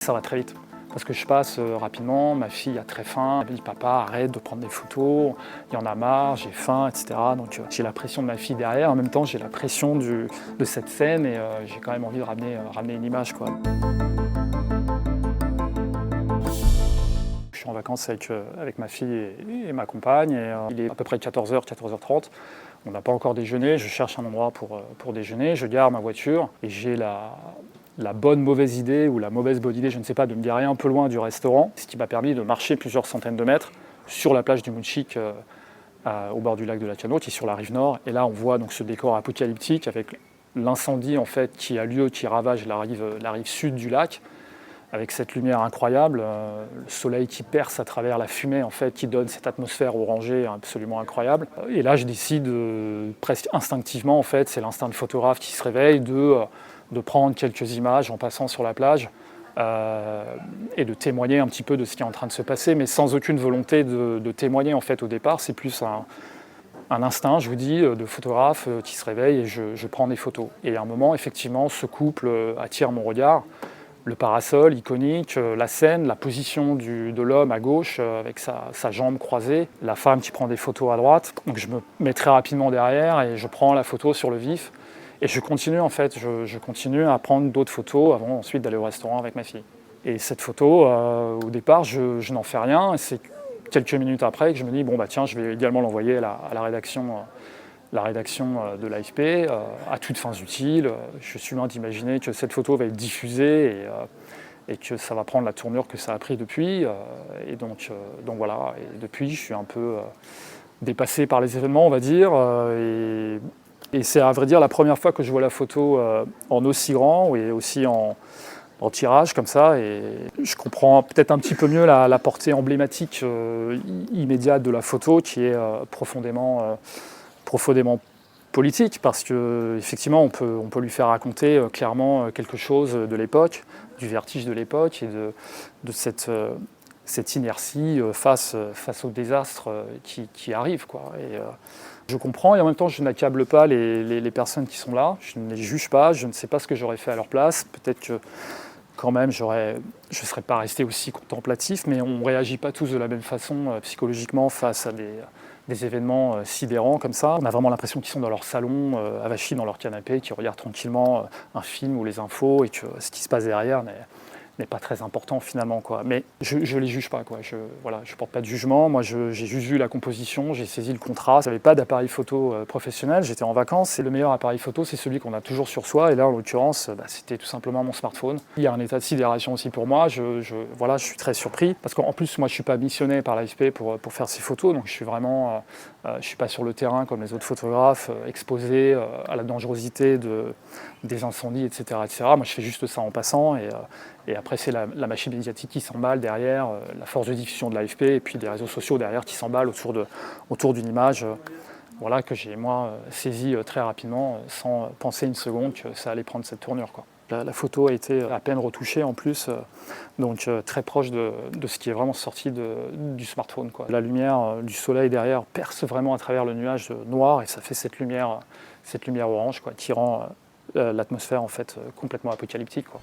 Ça va très vite, parce que je passe rapidement, ma fille a très faim, elle me dit papa arrête de prendre des photos, il y en a marre, j'ai faim, etc. Donc j'ai la pression de ma fille derrière, en même temps j'ai la pression de cette scène et j'ai quand même envie de ramener une image, quoi. Je suis en vacances avec ma fille et ma compagne et il est à peu près 14h, 14h30. On n'a pas encore déjeuné, je cherche un endroit pour déjeuner, je gare ma voiture et j'ai la bonne mauvaise idée ou la mauvaise bonne idée, je ne sais pas, de me garer un peu loin du restaurant, ce qui m'a permis de marcher plusieurs centaines de mètres sur la plage du Mounchik au bord du lac de Lacano, qui est sur la rive nord. Et là, on voit donc ce décor apocalyptique avec l'incendie en fait qui a lieu, qui ravage la rive sud du lac, avec cette lumière incroyable, le soleil qui perce à travers la fumée en fait, qui donne cette atmosphère orangée absolument incroyable. Et là, je décide presque instinctivement, en fait, c'est l'instinct de photographe qui se réveille, de prendre quelques images en passant sur la plage et de témoigner un petit peu de ce qui est en train de se passer, mais sans aucune volonté de témoigner en fait au départ. C'est plus un instinct, je vous dis, de photographe qui se réveille et je prends des photos. Et à un moment, effectivement, ce couple attire mon regard. Le parasol iconique, la scène, la position de l'homme à gauche avec sa jambe croisée, la femme qui prend des photos à droite. Donc je me mets très rapidement derrière et je prends la photo sur le vif. Et je continue en fait, je continue à prendre d'autres photos avant ensuite d'aller au restaurant avec ma fille. Et cette photo, au départ, je n'en fais rien. Et c'est quelques minutes après que je me dis, bon bah tiens, je vais également l'envoyer à la rédaction de l'AFP, à toutes fins utiles. Je suis loin d'imaginer que cette photo va être diffusée et que ça va prendre la tournure que ça a pris depuis. Et donc voilà, et depuis je suis un peu dépassé par les événements, on va dire. Et c'est à vrai dire la première fois que je vois la photo en aussi grand et aussi en tirage comme ça, et je comprends peut-être un petit peu mieux la portée emblématique immédiate de la photo qui est profondément politique, parce qu'effectivement on peut lui faire raconter clairement quelque chose de l'époque, du vertige de l'époque et de cette inertie face au désastre qui arrive, quoi. Et je comprends et en même temps je n'accable pas les personnes qui sont là, je ne les juge pas, je ne sais pas ce que j'aurais fait à leur place, peut-être que quand même je ne serais pas resté aussi contemplatif, mais on ne réagit pas tous de la même façon psychologiquement face à des événements sidérants comme ça. On a vraiment l'impression qu'ils sont dans leur salon, avachis dans leur canapé, qu'ils regardent tranquillement un film ou les infos et que ce qui se passe derrière n'est pas très important finalement, quoi. Mais je ne les juge pas, quoi. Je porte pas de jugement. Moi, j'ai juste vu la composition, j'ai saisi le contrat. Je n'avais pas d'appareil photo professionnel, j'étais en vacances. Et le meilleur appareil photo, c'est celui qu'on a toujours sur soi. Et là, en l'occurrence, c'était tout simplement mon smartphone. Il y a un état de sidération aussi pour moi. Je suis très surpris. Parce qu'en plus, moi, je ne suis pas missionné par l'AFP pour faire ces photos. Donc, je suis vraiment... je ne suis pas sur le terrain comme les autres photographes, exposé à la dangerosité des incendies, etc., etc. Moi, je fais juste ça en passant. Et après, c'est la machine médiatique qui s'emballe derrière, la force de diffusion de l'AFP et puis des réseaux sociaux derrière qui s'emballent autour d'une image que j'ai, moi, saisie très rapidement, sans penser une seconde que ça allait prendre cette tournure, quoi. La photo a été à peine retouchée en plus, donc très proche de ce qui est vraiment sorti du smartphone, quoi. La lumière du soleil derrière perce vraiment à travers le nuage noir et ça fait cette lumière orange, quoi, qui rend l'atmosphère en fait complètement apocalyptique, quoi.